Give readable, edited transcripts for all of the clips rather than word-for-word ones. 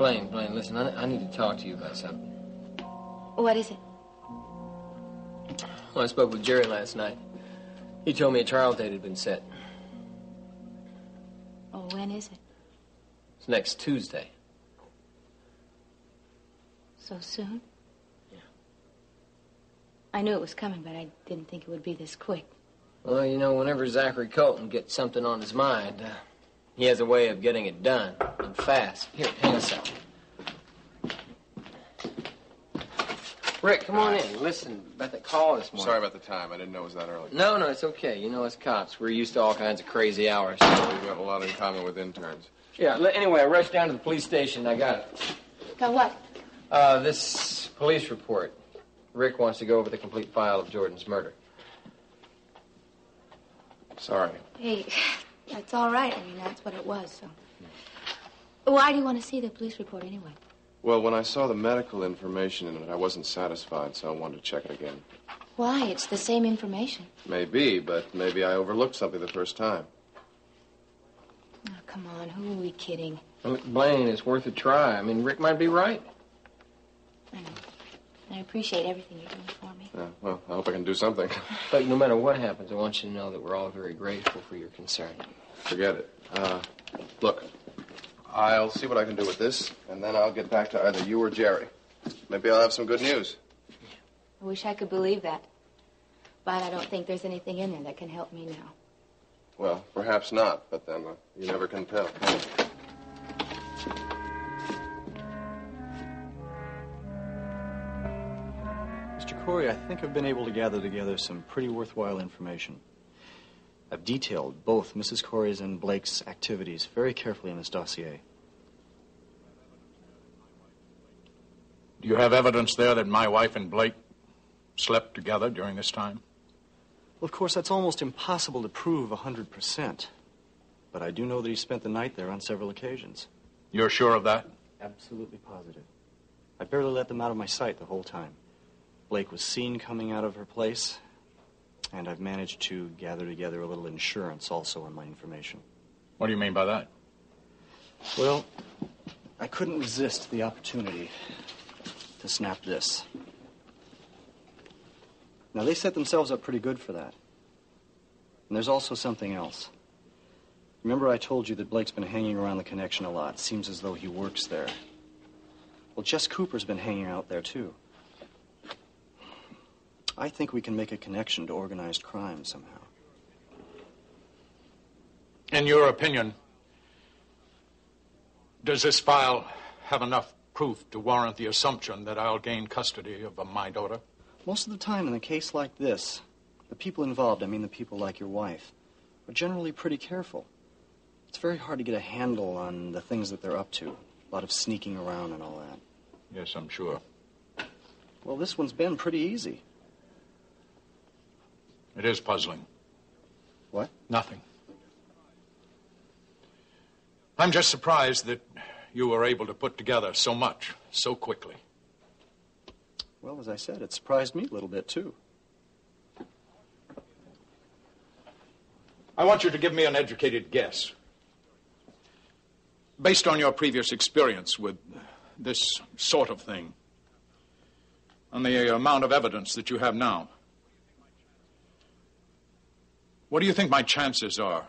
Blaine, listen, I need to talk to you about something. What is it? Well, I spoke with Jerry last night. He told me a trial date had been set. Oh, when is it? It's next Tuesday. So soon? Yeah. I knew it was coming, but I didn't think it would be this quick. Well, you know, whenever Zachary Colton gets something on his mind, he has a way of getting it done, and fast. Here, hang on a second. Rick, come on in. Listen, about that call this morning. Sorry about the time. I didn't know it was that early. No, it's okay. You know, as cops, we're used to all kinds of crazy hours. We've got a lot in common with interns. Yeah, anyway, I rushed down to the police station. I got it. Got what? This police report. Rick wants to go over the complete file of Jordan's murder. Sorry. Hey, that's all right. I mean, that's what it was, so. Why do you want to see the police report anyway? Well, when I saw the medical information in it, I wasn't satisfied, so I wanted to check it again. Why? It's the same information. Maybe, but maybe I overlooked something the first time. Oh, come on. Who are we kidding? Well, Blaine, it's worth a try. I mean, Rick might be right. I know. I appreciate everything you're doing for me. Yeah, well, I hope I can do something. But no matter what happens, I want you to know that we're all very grateful for your concern. Forget it. Look, I'll see what I can do with this, and then I'll get back to either you or Jerry. Maybe I'll have some good news. I wish I could believe that. But I don't think there's anything in there that can help me now. Well, perhaps not, but then you never can tell. Mr. Cory, I think I've been able to gather together some pretty worthwhile information. I've detailed both Mrs. Cory's and Blake's activities very carefully in this dossier. Do you have evidence there that my wife and Blake slept together during this time? Well, of course, that's almost impossible to prove 100%. But I do know that he spent the night there on several occasions. You're sure of that? Absolutely positive. I barely let them out of my sight the whole time. Blake was seen coming out of her place, and I've managed to gather together a little insurance also on my information. What do you mean by that? Well, I couldn't resist the opportunity to snap this. Now, they set themselves up pretty good for that. And there's also something else. Remember I told you that Blake's been hanging around the connection a lot. Seems as though he works there. Well, Jess Cooper's been hanging out there, too. I think we can make a connection to organized crime somehow. In your opinion, does this file have enough proof to warrant the assumption that I'll gain custody of my daughter? Most of the time in a case like this, the people involved, I mean the people like your wife, are generally pretty careful. It's very hard to get a handle on the things that they're up to. A lot of sneaking around and all that. Yes, I'm sure. Well, this one's been pretty easy. It is puzzling. What? Nothing. I'm just surprised that you were able to put together so much so quickly. Well, as I said, it surprised me a little bit, too. I want you to give me an educated guess. Based on your previous experience with this sort of thing, on the amount of evidence that you have now, what do you think my chances are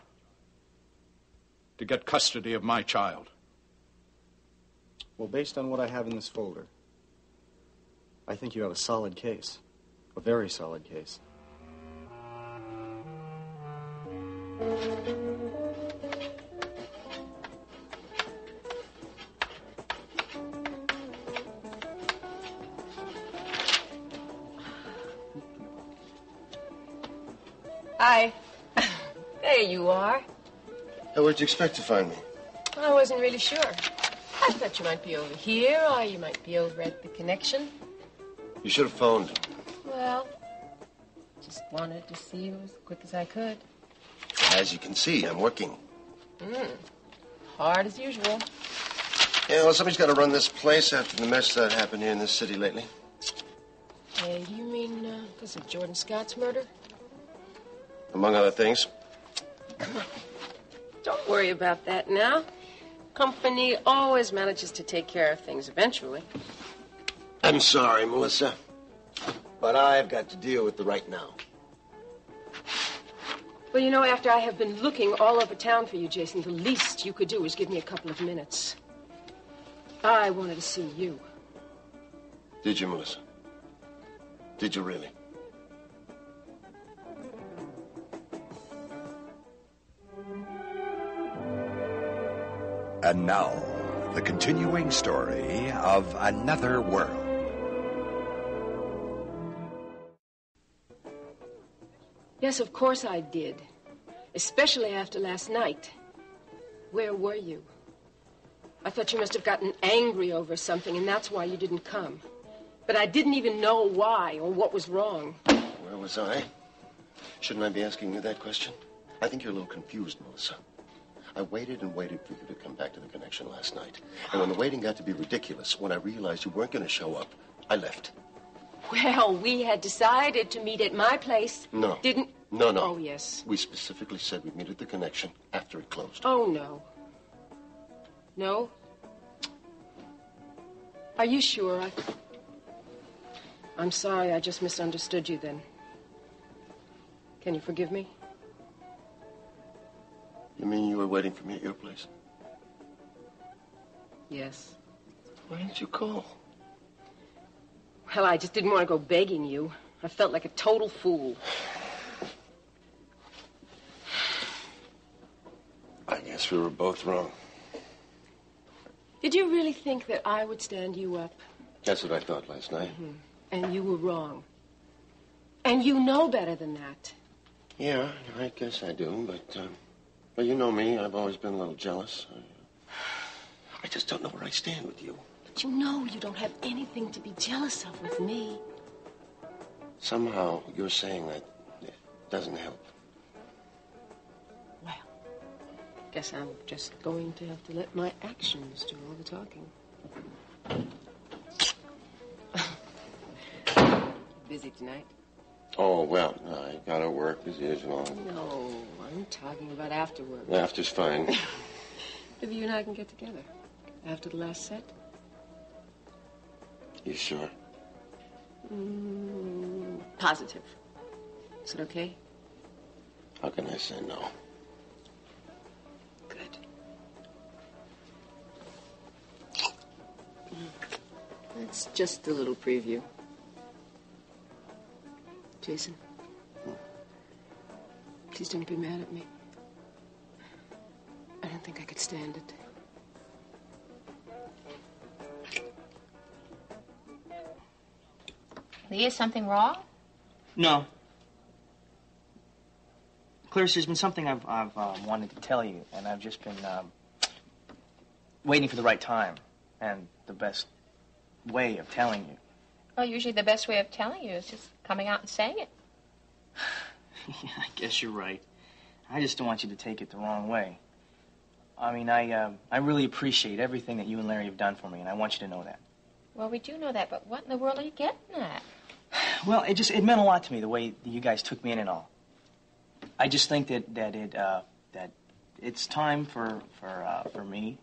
to get custody of my child? Well, based on what I have in this folder, I think you have a solid case. A very solid case. Hi. There you are. Where'd you expect to find me? I wasn't really sure. I thought you might be over here, or you might be over at the connection. You should have phoned. Well, just wanted to see you as quick as I could. As you can see, I'm working. Hard as usual. Yeah, well, somebody's got to run this place after the mess that happened here in this city lately. Hey, do you mean because of Jordan Scott's murder? Among other things. Don't worry about that now. company always manages to take care of things eventually. I'm sorry, Melissa, but I've got to deal with the right now. Well, you know, after I have been looking all over town for you, Jason, the least you could do is give me a couple of minutes. I wanted to see you. Did you, Melissa? Did you really? And now, the continuing story of Another World. Yes, of course I did. Especially after last night. Where were you? I thought you must have gotten angry over something, and that's why you didn't come. But I didn't even know why or what was wrong. Where was I? Shouldn't I be asking you that question? I think you're a little confused, Melissa. I waited and waited for you to come back to the connection last night. And when the waiting got to be ridiculous, when I realized you weren't going to show up, I left. Well, we had decided to meet at my place. No. Didn't? No. Oh, yes. We specifically said we'd meet at the connection after it closed. Oh, no. No? Are you sure? I'm sorry, I just misunderstood you then. Can you forgive me? You mean you were waiting for me at your place? Yes. Why didn't you call? Well, I just didn't want to go begging you. I felt like a total fool. I guess we were both wrong. Did you really think that I would stand you up? That's what I thought last night. Mm-hmm. And you were wrong. And you know better than that. Yeah, I guess I do, but you know me, I've always been a little jealous. I just don't know where I stand with you. But you know you don't have anything to be jealous of with me. Somehow you're saying that it doesn't help. Well, guess I'm just going to have to let my actions do all the talking. Busy tonight? Oh, well, I gotta work as usual. No, I'm talking about after work. After's fine. Maybe you and I can get together after the last set. You sure? Positive. Is it okay? How can I say no? Good. That's just a little preview. Jason, please don't be mad at me. I don't think I could stand it. Leigh, is something wrong? No. Clarice, there's been something I've wanted to tell you, and I've just been waiting for the right time and the best way of telling you. Well, usually the best way of telling you is just coming out and saying it. Yeah, I guess you're right. I just don't want you to take it the wrong way. I mean, I really appreciate everything that you and Larry have done for me, and I want you to know that. Well, we do know that, but what in the world are you getting at? Well, it meant a lot to me, the way that you guys took me in and all. I just think that it's time for me.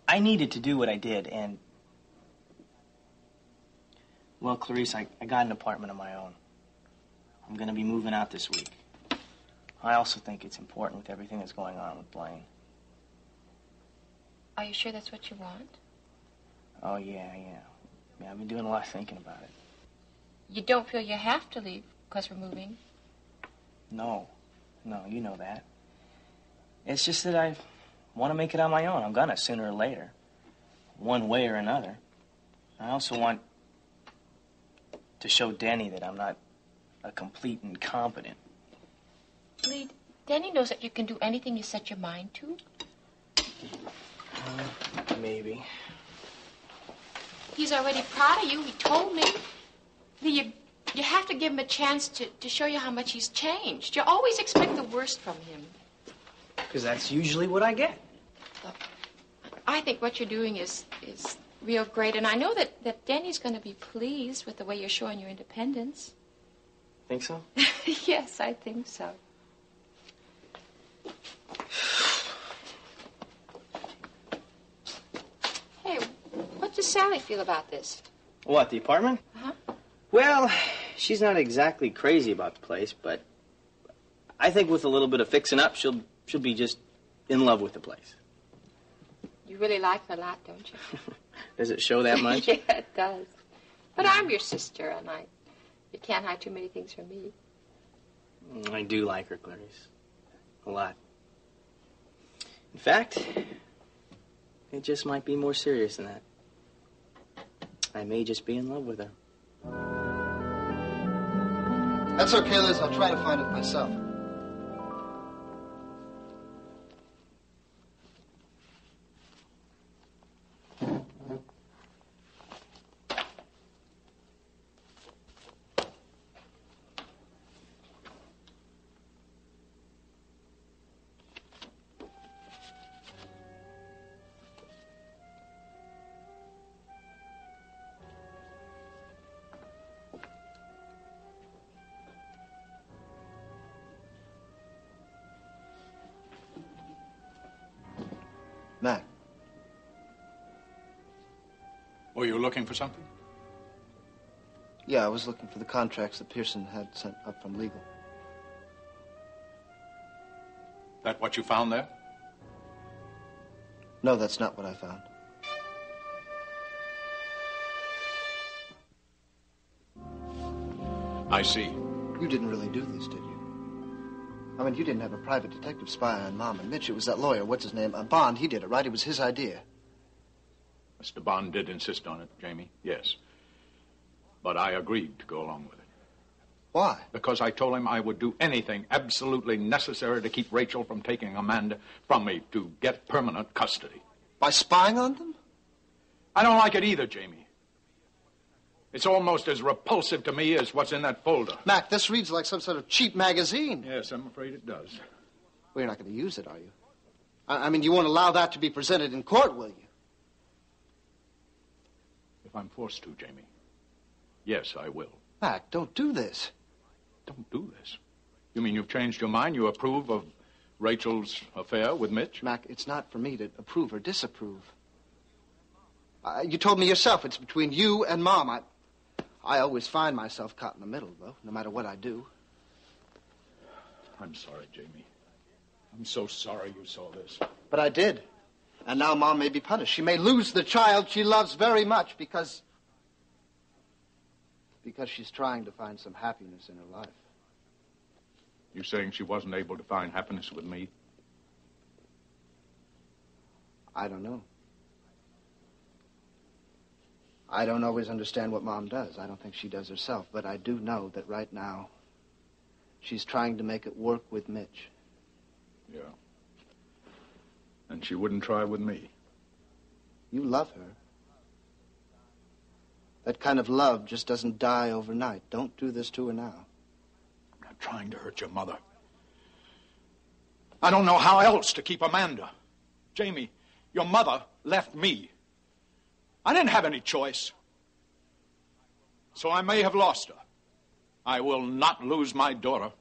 I needed to do what I did, and well, Clarice, I got an apartment of my own. I'm going to be moving out this week. I also think it's important with everything that's going on with Blaine. Are you sure that's what you want? Oh, yeah. Yeah, I've been doing a lot of thinking about it. You don't feel you have to leave because we're moving? No, you know that. It's just that I want to make it on my own. I'm gonna, sooner or later. One way or another. I also want to show Denny that I'm not a complete incompetent. Leigh, Denny knows that you can do anything you set your mind to. Maybe. He's already proud of you. He told me. Leigh, you have to give him a chance to show you how much he's changed. You always expect the worst from him. Because that's usually what I get. Look, I think what you're doing is real great, and I know that Denny's going to be pleased with the way you're showing your independence. Think so? Yes, I think so. does Sally feel about this? What, the apartment? Uh-huh. Well, she's not exactly crazy about the place, but I think with a little bit of fixing up, she'll be just in love with the place. You really like her a lot, don't you? Does it show that much? Yeah, it does. But I'm your sister, and you can't hide too many things from me. I do like her, Clarice. A lot. In fact, it just might be more serious than that. I may just be in love with her. That's okay, Liz. I'll try to find it myself. Mac. Were you looking for something? Yeah, I was looking for the contracts that Pearson had sent up from legal. That what you found there? No, that's not what I found. I see. You didn't really do this, did you? I mean, you didn't have a private detective spy on Mom and Mitch. It was that lawyer, what's his name? Bond, he did it, right? It was his idea. Mr. Bond did insist on it, Jamie, yes. But I agreed to go along with it. Why? Because I told him I would do anything absolutely necessary to keep Rachel from taking Amanda from me, to get permanent custody. By spying on them? I don't like it either, Jamie. It's almost as repulsive to me as what's in that folder. Mac, this reads like some sort of cheap magazine. Yes, I'm afraid it does. Well, you're not going to use it, are you? I mean, you won't allow that to be presented in court, will you? If I'm forced to, Jamie. Yes, I will. Mac, don't do this. Don't do this? You mean you've changed your mind? You approve of Rachel's affair with Mitch? Mac, it's not for me to approve or disapprove. You told me yourself it's between you and Mom. I always find myself caught in the middle, though, no matter what I do. I'm sorry, Jamie. I'm so sorry you saw this. But I did. And now Mom may be punished. She may lose the child she loves very much because she's trying to find some happiness in her life. You saying she wasn't able to find happiness with me? I don't know. I don't always understand what Mom does. I don't think she does herself. But I do know that right now, she's trying to make it work with Mitch. Yeah. And she wouldn't try with me. You love her. That kind of love just doesn't die overnight. Don't do this to her now. I'm not trying to hurt your mother. I don't know how else to keep Amanda. Jamie, your mother left me. I didn't have any choice. So I may have lost her. I will not lose my daughter.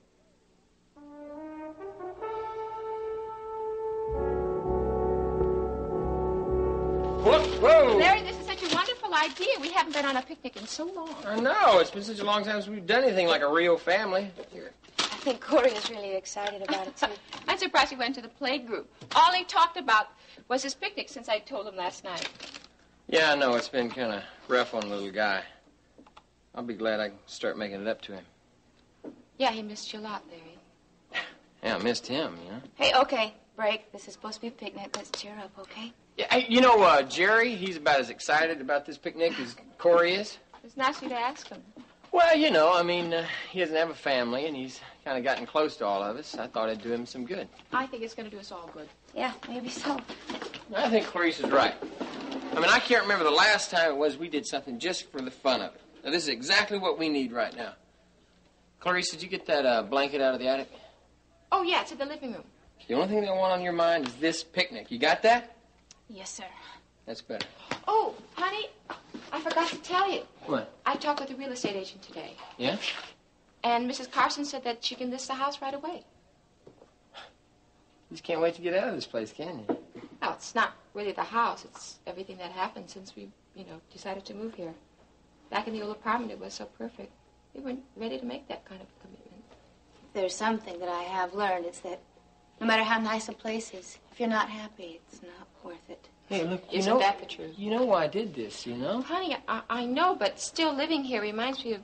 Whoa! Larry, this is such a wonderful idea. We haven't been on a picnic in so long. I know. It's been such a long time since we've done anything like a real family. Here. I think Cory is really excited about it, too. I'm surprised he went to the play group. All he talked about was his picnic since I told him last night. Yeah, I know. It's been kind of rough on the little guy. I'll be glad I can start making it up to him. Yeah, he missed you a lot, Larry. Yeah, I missed him, you know. Hey, okay, break. This is supposed to be a picnic. Let's cheer up, okay? Yeah, hey, you know, Jerry, he's about as excited about this picnic as Cory is. It's nice of you to ask him. Well, you know, I mean, he doesn't have a family, and he's kind of gotten close to all of us. I thought it'd do him some good. I think it's going to do us all good. Yeah, maybe so. I think Clarice is right. I mean, I can't remember the last time it was we did something just for the fun of it. Now, this is exactly what we need right now. Clarice, did you get that blanket out of the attic? Oh, yeah, it's in the living room. The only thing that I want on your mind is this picnic. You got that? Yes, sir. That's better. Oh, honey, I forgot to tell you. What? I talked with the real estate agent today. Yeah? And Mrs. Carson said that she can list the house right away. You just can't wait to get out of this place, can you? Well, it's not really the house. It's everything that happened since we decided to move here. Back in the old apartment, it was so perfect. We weren't ready to make that kind of commitment. If there's something that I have learned, it's that no matter how nice a place is, if you're not happy, it's not worth it. Hey, look, Isn't that the truth? You know why I did this, you know? Honey, I know, but still living here reminds me of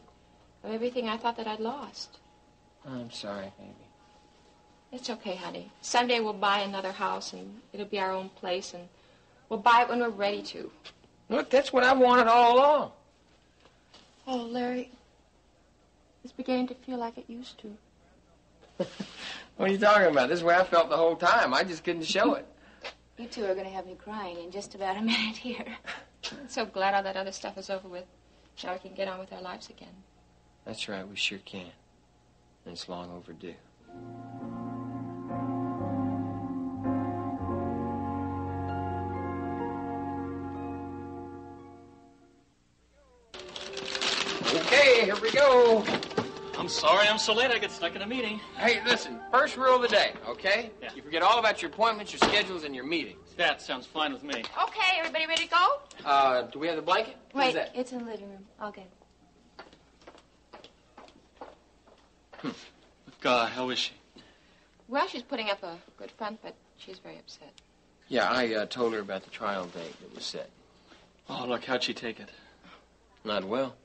everything I thought that I'd lost. I'm sorry, baby. It's okay, honey. Someday we'll buy another house, and it'll be our own place, and we'll buy it when we're ready to. Look, that's what I wanted all along. Oh, Larry, it's beginning to feel like it used to. What are you talking about? This is the way I felt the whole time. I just couldn't show it. You two are going to have me crying in just about a minute here. I'm so glad all that other stuff is over with. Now we can get on with our lives again. That's right, we sure can. And it's long overdue. Okay, here we go. I'm sorry I'm so late. I get stuck in a meeting. Hey, listen, first rule of the day, okay? Yeah. You forget all about your appointments, your schedules, and your meetings. That sounds fine with me. Okay, everybody ready to go? Do we have the blanket? What is Wait, that? it's in the living room. I'll get it. Look, how is she? Well, she's putting up a good front, but she's very upset. Yeah, I told her about the trial date that was set. Oh, look, how'd she take it? Not well.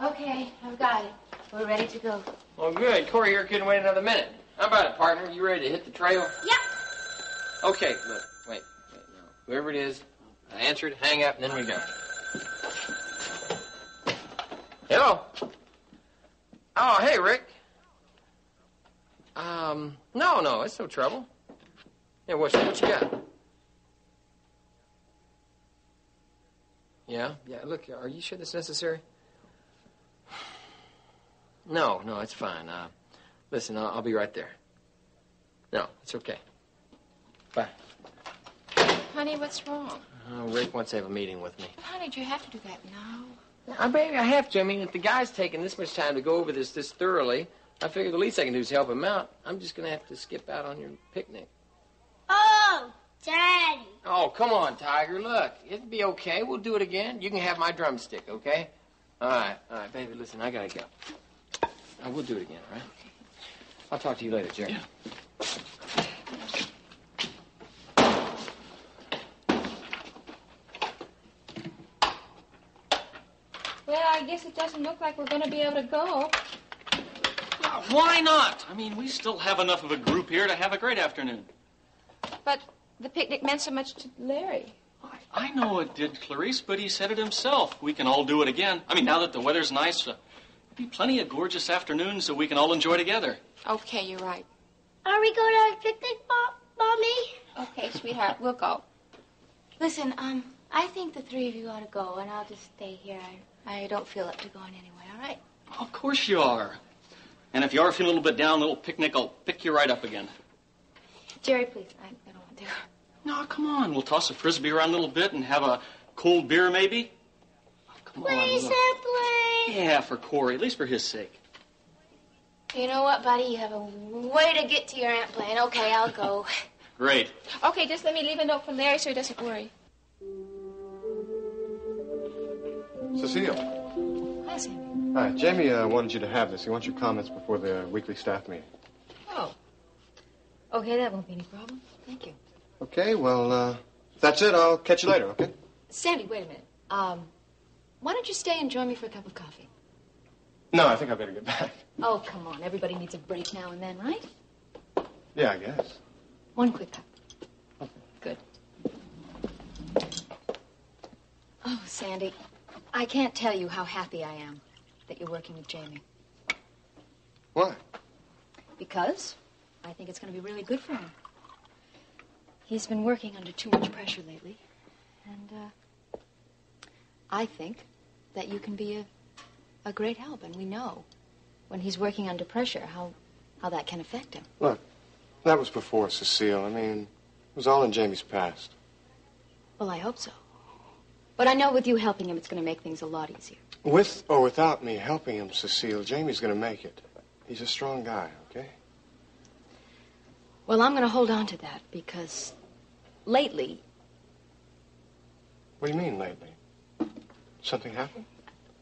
Okay, I've got it. We're ready to go. Well, good. Cory here couldn't wait another minute. How about it, partner? You ready to hit the trail? Yep. Okay, look, wait, no. Whoever it is, answer it, hang up, and then we go. Hello? Oh, hey, Rick. No, it's no trouble. Yeah, what you got? Yeah, look, are you sure that's necessary? No, it's fine. Listen, I'll be right there. No, it's okay. Bye. Honey, what's wrong? Rick wants to have a meeting with me. Honey, do you have to do that now? Baby, I have to. I mean, if the guy's taking this much time to go over this thoroughly, I figure the least I can do is help him out. I'm just going to have to skip out on your picnic. Oh, Daddy. Oh, come on, Tiger. Look, it'll be okay. We'll do it again. You can have my drumstick, okay? All right, baby, listen, I got to go. We'll do it again, all right? I'll talk to you later, Jerry. Yeah. Well, I guess it doesn't look like we're going to be able to go. Why not? I mean, we still have enough of a group here to have a great afternoon. But the picnic meant so much to Larry. I know it did, Clarice, but he said it himself. We can all do it again. I mean, now that the weather's nice, there'll be plenty of gorgeous afternoons that we can all enjoy together. Okay, you're right. Are we going to a picnic, Mommy? Okay, sweetheart, we'll go. Listen, I think the three of you ought to go, and I'll just stay here. I don't feel up to going anyway, all right? Of course you are. And if you are feeling a little bit down, a little picnic, I'll pick you right up again. Jerry, please, I don't want to. No, come on. We'll toss a Frisbee around a little bit and have a cold beer, maybe. Oh, come Please, on. Aunt Blaine. Yeah, for Cory, at least for his sake. You know what, buddy? You have a way to get to your Aunt Blaine. Okay, I'll go. Great. Okay, just let me leave a note for Larry so he doesn't worry. Cecile. Hi, Sammy. Hi, Jamie wanted you to have this. He wants your comments before the weekly staff meeting. Oh. Okay, that won't be any problem. Thank you. Okay, well, that's it. I'll catch you later, okay? Sandy, wait a minute. Why don't you stay and join me for a cup of coffee? No, I think I better get back. Oh, come on. Everybody needs a break now and then, right? Yeah, I guess. One quick cup. Okay. Good. Oh, Sandy, I can't tell you how happy I am that you're working with Jamie. Why? Because I think it's going to be really good for him. He's been working under too much pressure lately, and I think that you can be a great help, and we know when he's working under pressure how that can affect him. Look, that was before Cecile. I mean, it was all in Jamie's past. Well, I hope so. But I know with you helping him, it's going to make things a lot easier. With or without me helping him, Cecile, Jamie's going to make it. He's a strong guy, okay? Well, I'm going to hold on to that because lately... What do you mean, lately? Something happened?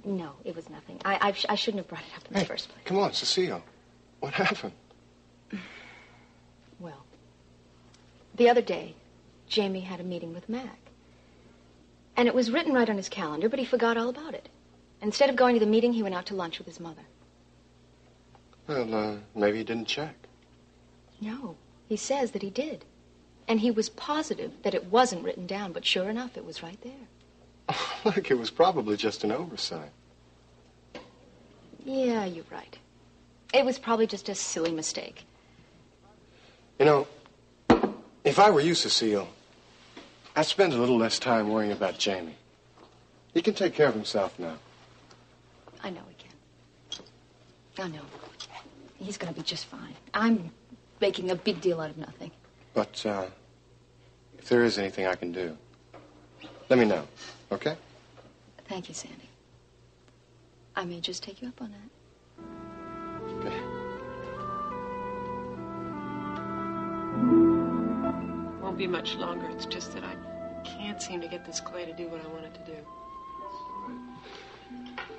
No, it was nothing. I shouldn't have brought it up in the first place. Come on, Cecile. What happened? Well, the other day, Jamie had a meeting with Mac. And it was written right on his calendar, but he forgot all about it. Instead of going to the meeting, he went out to lunch with his mother. Well, maybe he didn't check. No, he says that he did. And he was positive that it wasn't written down, but sure enough, it was right there. Look, it was probably just an oversight. Yeah, you're right. It was probably just a silly mistake. You know, if I were you, Cecile, I'd spend a little less time worrying about Jamie. He can take care of himself now. I know he can. I know. He's going to be just fine. I'm making a big deal out of nothing. But, if there is anything I can do, let me know, okay? Thank you, Sandy. I may just take you up on that. Okay. Won't be much longer. It's just that I can't seem to get this clay to do what I want it to do.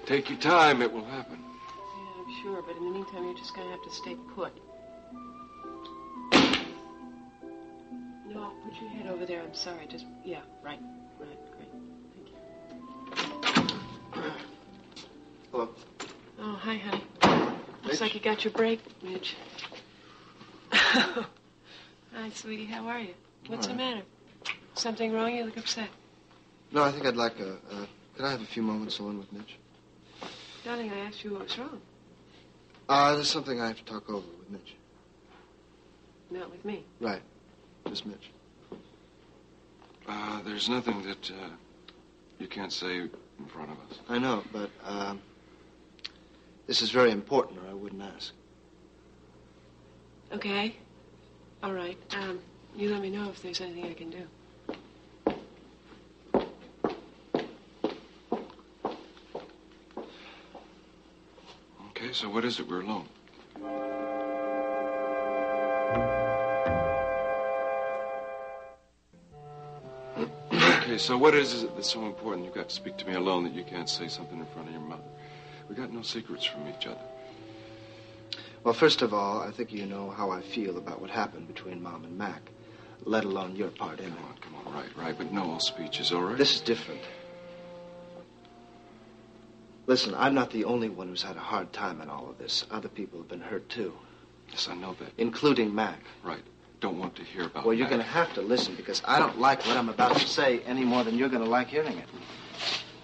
Take your time, it will happen. Yeah, I'm sure, but in the meantime, you're just going to have to stay put. No, put your head over there. I'm sorry. Just, yeah, right, great. Thank you. Hello. Oh, hi, honey. Looks like you got your break, Mitch. Hi, sweetie. How are you? What's the matter? Something wrong? You look upset. No, I think I'd like could I have a few moments alone with Mitch? Darling, I asked you what was wrong. There's something I have to talk over with Mitch. Not with me. Right. Just Mitch. There's nothing that you can't say in front of us. I know, but this is very important, or I wouldn't ask. Okay. All right. You let me know if there's anything I can do. Okay, so what is it? We're alone. Okay, so what is it that's so important you've got to speak to me alone that you can't say something in front of your mother? We got no secrets from each other. Well, first of all, I think you know how I feel about what happened between Mom and Mac, let alone your part in it. Come on, right, but no all speeches, all right? This is different. Listen, I'm not the only one who's had a hard time in all of this. Other people have been hurt, too. Yes, I know that. Including Mac. Right. Don't want to hear about Well, you're Mac. going to have to listen, because I don't like what I'm about to say any more than you're going to like hearing it.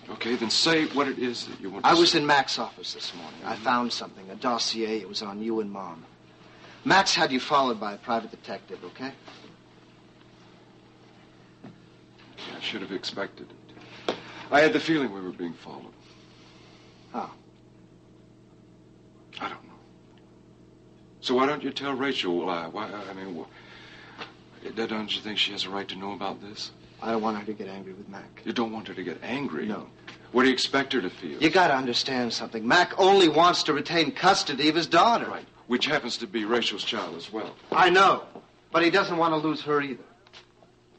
Okay, then say what it is that you want to I say. was in Mac's office this morning. I found something, a dossier. It was on you and Mom. Mac's had you followed by a private detective, okay? I should have expected it. I had the feeling we were being followed. How? I don't know. So why don't you tell Rachel? Don't you think she has a right to know about this? I don't want her to get angry with Mac. You don't want her to get angry? No. What do you expect her to feel? You got to understand something. Mac only wants to retain custody of his daughter. Right, which happens to be Rachel's child as well. I know, but he doesn't want to lose her either.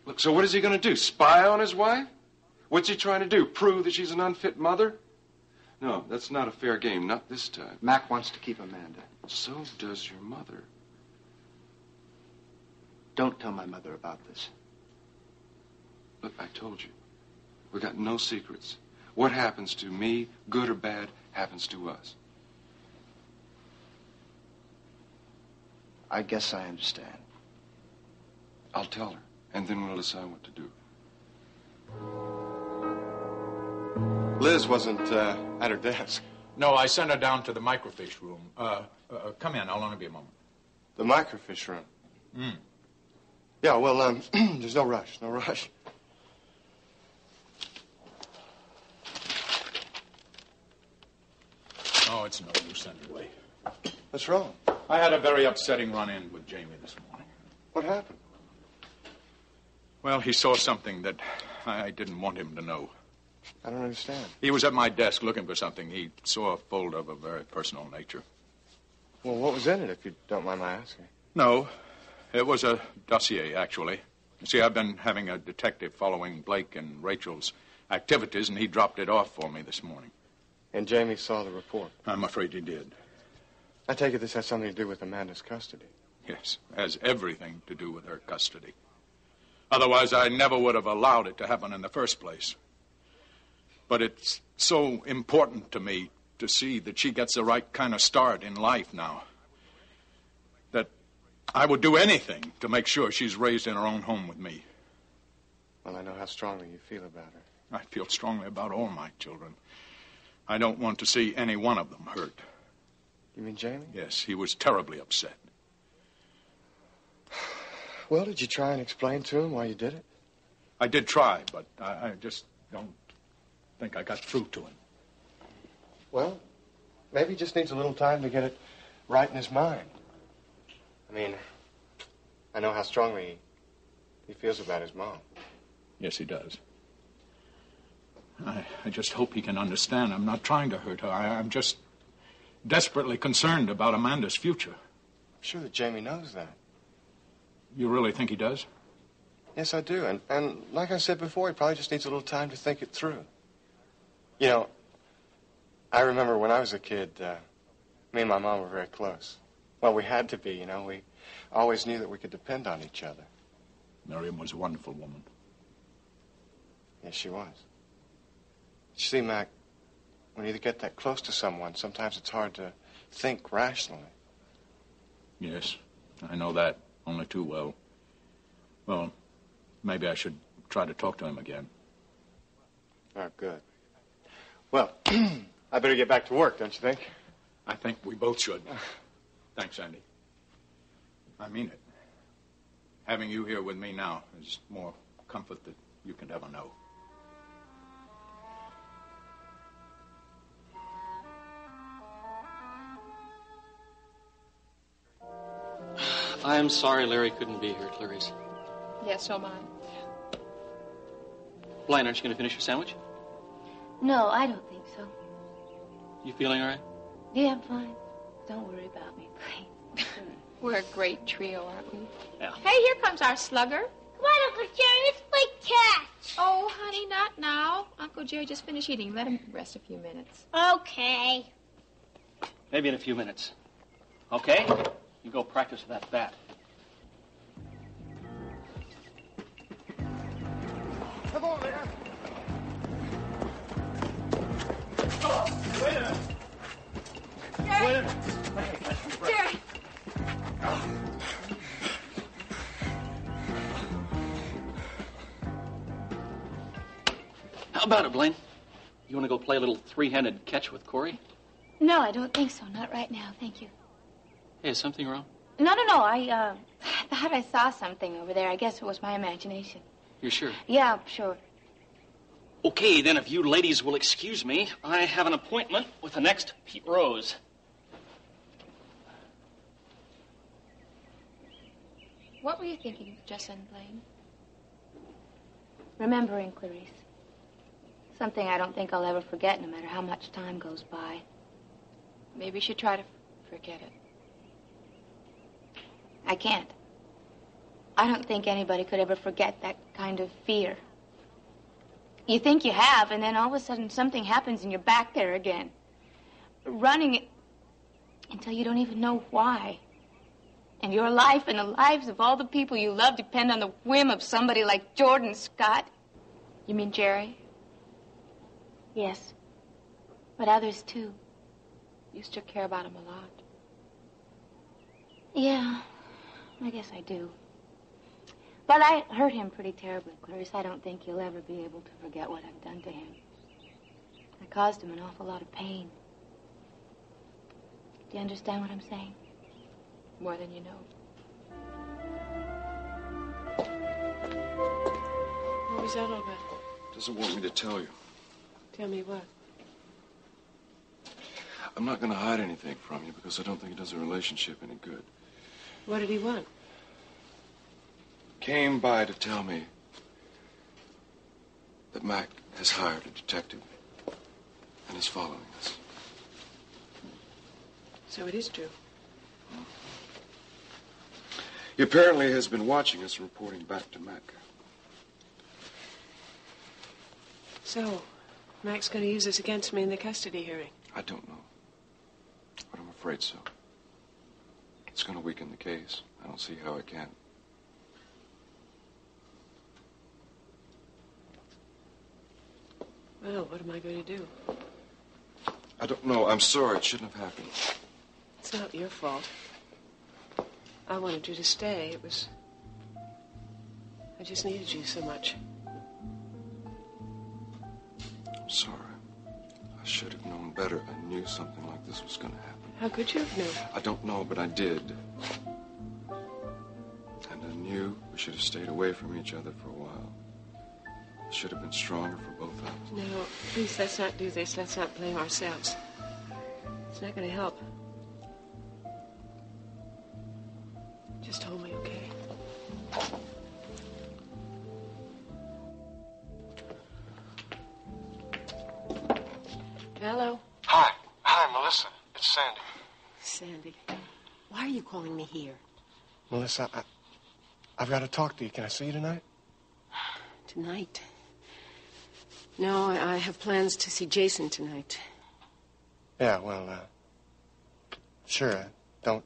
Look, so what is he going to do? Spy on his wife? What's he trying to do? Prove that she's an unfit mother? No, that's not a fair game, not this time. Mac wants to keep Amanda. So does your mother. Don't tell my mother about this. Look, I told you. We got no secrets. What happens to me, good or bad, happens to us. I guess I understand. I'll tell her, and then we'll decide what to do. Liz wasn't at her desk. No, I sent her down to the microfiche room. Come in. I'll only be a moment. The microfiche room? Mm. Yeah, well, there's no rush, no rush. Oh, it's no use anyway. What's wrong? I had a very upsetting run-in with Jamie this morning. What happened? Well, he saw something that I didn't want him to know. I don't understand. He was at my desk looking for something. He saw a folder of a very personal nature. Well, what was in it, if you don't mind my asking? No, it was a dossier, actually. You see, I've been having a detective following Blake and Rachel's activities, and he dropped it off for me this morning. And Jamie saw the report? I'm afraid he did. I take it this has something to do with Amanda's custody. Yes, has everything to do with her custody. Otherwise, I never would have allowed it to happen in the first place. But it's so important to me to see that she gets the right kind of start in life now, that I would do anything to make sure she's raised in her own home with me. Well, I know how strongly you feel about her. I feel strongly about all my children. I don't want to see any one of them hurt. You mean Jamie? Yes, he was terribly upset. Well, did you try and explain to him why you did it? I did try, but I just don't think I got through to him. Well, maybe he just needs a little time to get it right in his mind. I mean, I know how strongly he feels about his mom. Yes, he does. I just hope he can understand. I'm not trying to hurt her. I'm just desperately concerned about Amanda's future. I'm sure that Jamie knows that. You really think he does? Yes, I do. And like I said before, he probably just needs a little time to think it through. You know, I remember when I was a kid, me and my mom were very close. Well, we had to be, you know. We always knew that we could depend on each other. Miriam was a wonderful woman. Yes, she was. You see, Mac, when you get that close to someone, sometimes it's hard to think rationally. Yes, I know that only too well. Well, maybe I should try to talk to him again. Oh, good. Well, I better get back to work, don't you think? I think we both should. Thanks, Andy. I mean it. Having you here with me now is more comfort than you can ever know. I'm sorry Larry couldn't be here, Clarice. Yes, so am I. Blaine, aren't you going to finish your sandwich? No, I don't think so. You feeling all right? Yeah, I'm fine. Don't worry about me, please. We're a great trio, aren't we? Yeah. Hey, here comes our slugger. Come on, Uncle Jerry, let's play catch. Oh, honey, not now. Uncle Jerry just finished eating. Let him rest a few minutes. Okay. Maybe in a few minutes. Okay? You go practice with that bat. Come on, there. Oh, wait a minute. Jerry. Wait a minute. Jerry. How about it, Blaine? You want to go play a little three-handed catch with Cory? No, I don't think so. Not right now. Thank you. Hey, is something wrong? No. I thought I saw something over there. I guess it was my imagination. You're sure? Yeah, I'm sure. Okay, then, if you ladies will excuse me, I have an appointment with the next Pete Rose. What were you thinking just then, Blaine? Remembering, Clarice. Something I don't think I'll ever forget, no matter how much time goes by. Maybe you should try to forget it. I can't. I don't think anybody could ever forget that kind of fear. You think you have, and then all of a sudden something happens and you're back there again. Running until you don't even know why. And your life and the lives of all the people you love depend on the whim of somebody like Jordan Scott. You mean Jerry? Yes. But others, too. You still care about him a lot. Yeah, I guess I do. But I hurt him pretty terribly, Clarice. I don't think he'll ever be able to forget what I've done to him. I caused him an awful lot of pain. Do you understand what I'm saying? More than you know. What was that all about? Doesn't want me to tell you. Tell me what? I'm not going to hide anything from you because I don't think it does a relationship any good. What did he want? Came by to tell me that Mac has hired a detective and is following us. So it is true. He apparently has been watching us and reporting back to Mac. So, Mac's going to use this against me in the custody hearing. I don't know. But I'm afraid so. It's going to weaken the case. I don't see how it can. Well, what am I going to do? I don't know. I'm sorry. It shouldn't have happened. It's not your fault. I wanted you to stay. It was... I just needed you so much. I'm sorry. I should have known better. I knew something like this was going to happen. How could you have known? I don't know, but I did. And I knew we should have stayed away from each other for a while. I should have been stronger for both of us. No, please, let's not do this. Let's not blame ourselves. It's not going to help. Just hold me, okay? Hello? Hi, Melissa. It's Sandy. Sandy, why are you calling me here? Melissa, I've got to talk to you. Can I see you tonight? Tonight? No, I have plans to see Jason tonight. Yeah, well, sure. Don't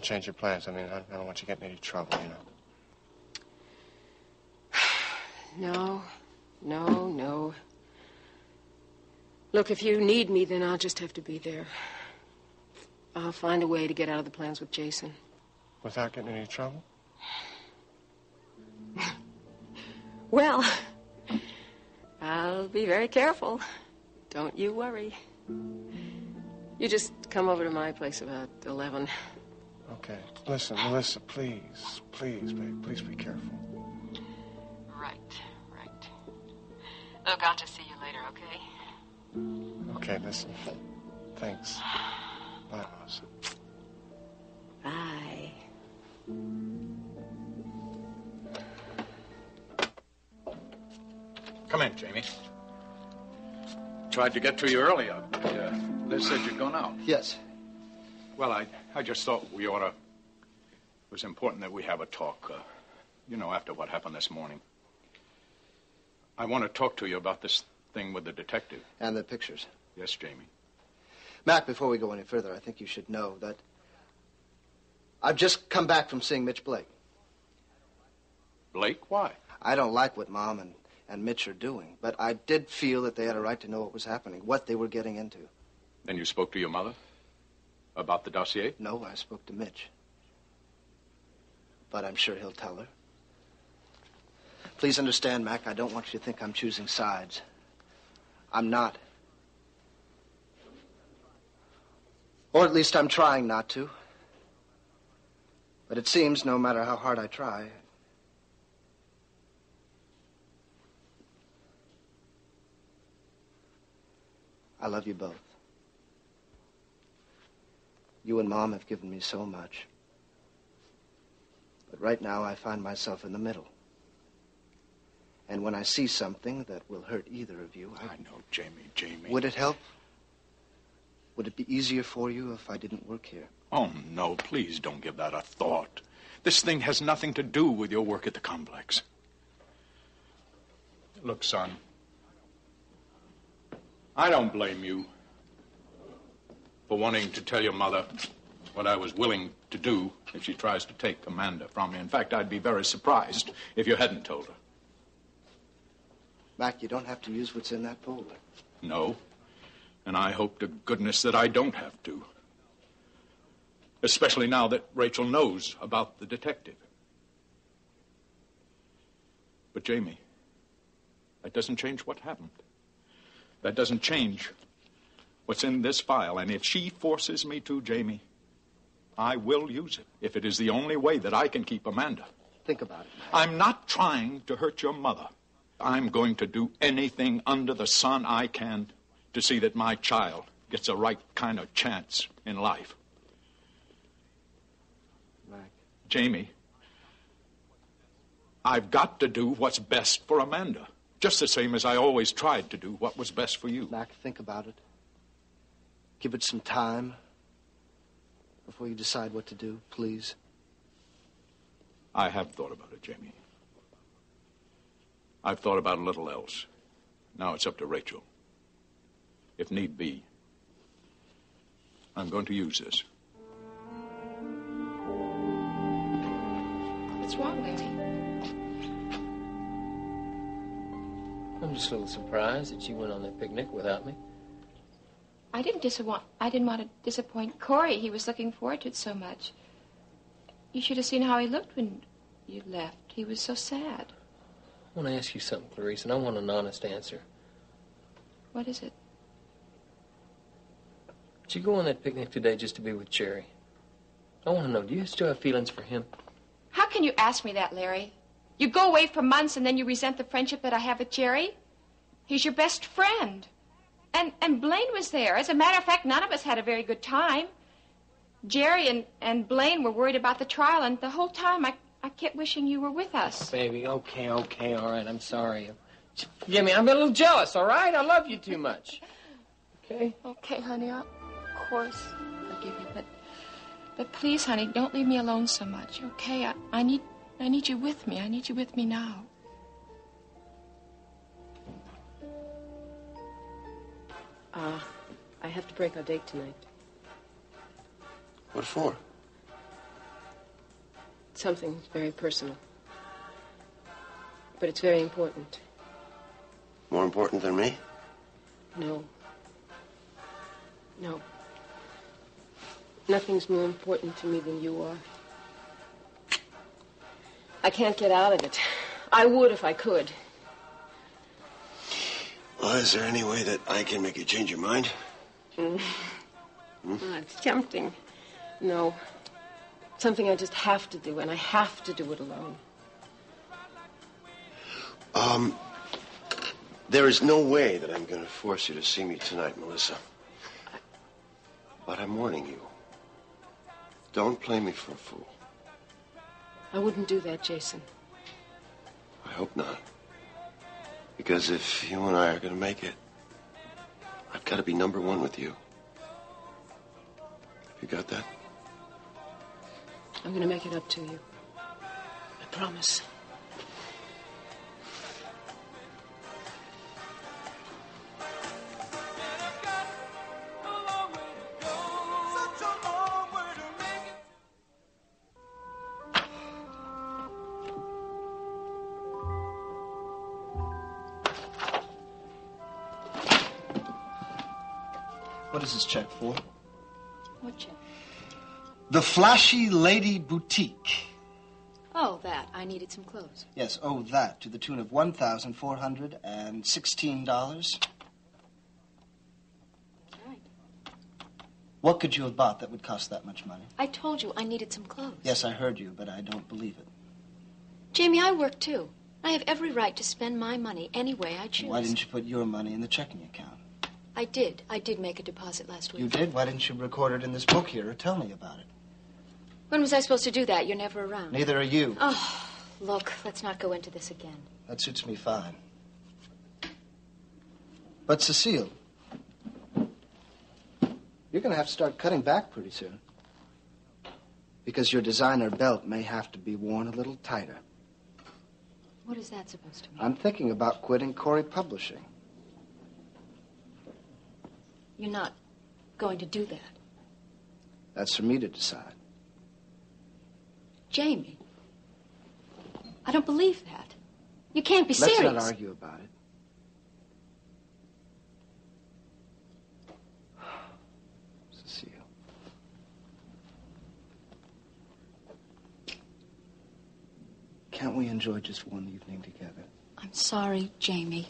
change your plans. I mean, I don't want you getting in any trouble, you know. No. Look, if you need me, then I'll just have to be there. I'll find a way to get out of the plans with Jason. Without getting in any trouble? Well, I'll be very careful. Don't you worry. You just come over to my place about 11. Okay. Listen, Melissa, please, babe, please be careful. Right. Look, I'll just see you later, okay? Okay, listen. Thanks. Bye, Melissa. Bye. Come in, Jamie. Tried to get to you earlier, but Liz said you'd gone out. Yes. Well, I just thought we ought to... It was important that we have a talk, after what happened this morning. I want to talk to you about this thing with the detective. And the pictures. Yes, Jamie. Mac, before we go any further, I think you should know that I've just come back from seeing Mitch Blake. Blake? Why? I don't like what Mom and Mitch are doing, but I did feel that they had a right to know what was happening, what they were getting into. Then you spoke to your mother? About the dossier? No, I spoke to Mitch. But I'm sure he'll tell her. Please understand, Mac, I don't want you to think I'm choosing sides. I'm not. Or at least I'm trying not to. But it seems no matter how hard I try, I love you both. You and Mom have given me so much. But right now I find myself in the middle. And when I see something that will hurt either of you, I know, Jamie. Would it help? Would it be easier for you if I didn't work here? Oh, no, please don't give that a thought. This thing has nothing to do with your work at the complex. Look, son, I don't blame you for wanting to tell your mother what I was willing to do if she tries to take Amanda from me. In fact, I'd be very surprised if you hadn't told her. Mac, you don't have to use what's in that folder. No, and I hope to goodness that I don't have to. Especially now that Rachel knows about the detective. But, Jamie, that doesn't change what happened. That doesn't change what's in this file. And if she forces me to, Jamie, I will use it, if it is the only way that I can keep Amanda. Think about it, Mac. I'm not trying to hurt your mother. I'm going to do anything under the sun I can to see that my child gets the right kind of chance in life. Mac. Jamie, I've got to do what's best for Amanda, just the same as I always tried to do what was best for you. Mac, think about it. Give it some time before you decide what to do, please. I have thought about it, Jamie. I've thought about a little else. Now it's up to Rachel. If need be, I'm going to use this. What's wrong, Larry? I'm just a little surprised that you went on that picnic without me. I didn't want to disappoint Cory. He was looking forward to it so much. You should have seen how he looked when you left. He was so sad. I want to ask you something, Clarice, and I want an honest answer. What is it? Did you go on that picnic today just to be with Jerry? I want to know, do you still have feelings for him? How can you ask me that, Larry? You go away for months and then you resent the friendship that I have with Jerry? He's your best friend. And Blaine was there. As a matter of fact, none of us had a very good time. Jerry and Blaine were worried about the trial, and the whole time I kept wishing you were with us. Baby, okay, all right, I'm sorry. Forgive me, I'm a little jealous, all right? I love you too much. Okay? Okay, honey, of course forgive you, but please, honey, don't leave me alone so much, okay? I need you with me. I need you with me now. I have to break our date tonight. What for? Something very personal. But it's very important. More important than me? No. No. Nothing's more important to me than you are. I can't get out of it. I would if I could. Well, is there any way that I can make you change your mind? Oh, it's tempting. No. Something I just have to do, and I have to do it alone. There is no way that I'm going to force you to see me tonight, Melissa. But I'm warning you. Don't play me for a fool. I wouldn't do that, Jason. I hope not. Because if you and I are going to make it, I've got to be number one with you. You got that? I'm going to make it up to you. I promise. What is this check for? What check? The Flashy Lady Boutique. Oh, that. I needed some clothes. Yes, oh, that, to the tune of $1,416. Right. What could you have bought that would cost that much money? I told you I needed some clothes. Yes, I heard you, but I don't believe it. Jamie, I work too. I have every right to spend my money any way I choose. Why didn't you put your money in the checking account? I did. I did make a deposit last week. You did? Why didn't you record it in this book here or tell me about it? When was I supposed to do that? You're never around. Neither are you. Oh, look, let's not go into this again. That suits me fine. But, Cecile, you're going to have to start cutting back pretty soon. Because your designer belt may have to be worn a little tighter. What is that supposed to mean? I'm thinking about quitting Cory Publishing. You're not going to do that. That's for me to decide. Jamie, I don't believe that. You can't be serious. Let's not argue about it. Cecile. Can't we enjoy just one evening together? I'm sorry, Jamie.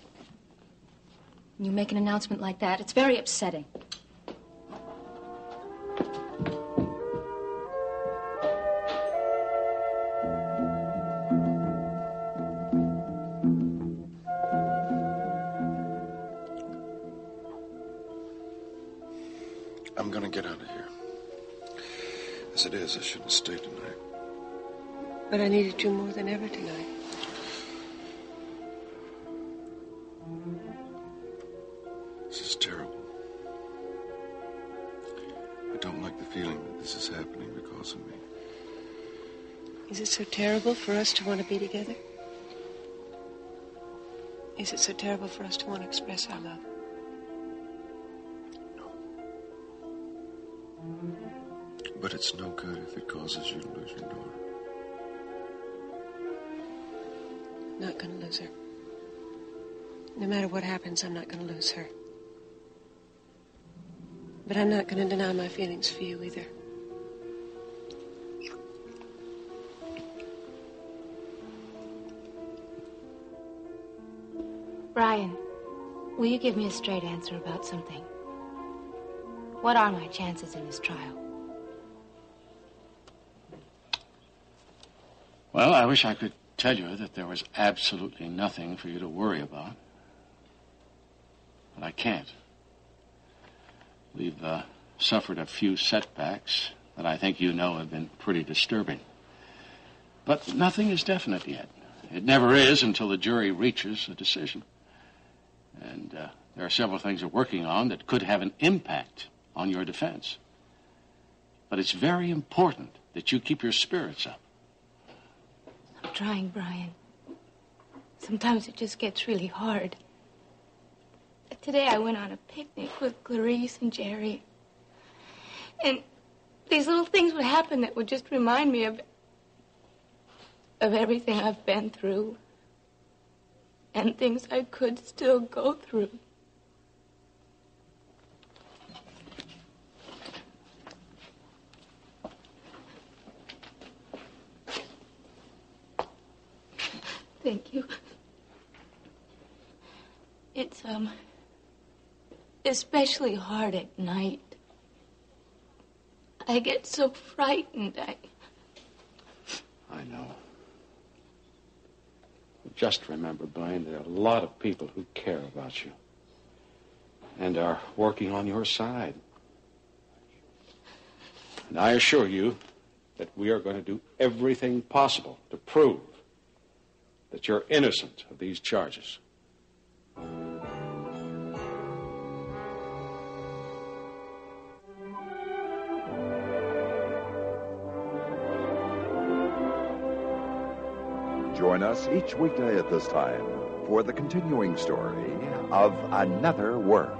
When you make an announcement like that, it's very upsetting. I'm gonna get out of here. As it is, I shouldn't stay tonight. But I needed you more than ever tonight. This is terrible. I don't like the feeling that this is happening because of me. Is it so terrible for us to want to be together? Is it so terrible for us to want to express our love? But it's no good if it causes you to lose your daughter. Not gonna lose her. No matter what happens, I'm not gonna lose her. But I'm not gonna deny my feelings for you either. Brian, will you give me a straight answer about something? What are my chances in this trial? Well, I wish I could tell you that there was absolutely nothing for you to worry about. But I can't. We've suffered a few setbacks that I think you know have been pretty disturbing. But nothing is definite yet. It never is until the jury reaches a decision. And there are several things we're working on that could have an impact on your defense. But it's very important that you keep your spirits up. I'm trying, Brian. Sometimes it just gets really hard. Today I went on a picnic with Clarice and Jerry. And these little things would happen that would just remind me of everything I've been through. And things I could still go through. Thank you. It's, especially hard at night. I get so frightened. I know. Just remember, Blaine, there are a lot of people who care about you and are working on your side. And I assure you that we are going to do everything possible to prove that you're innocent of these charges. Join us each weekday at this time for the continuing story of Another World.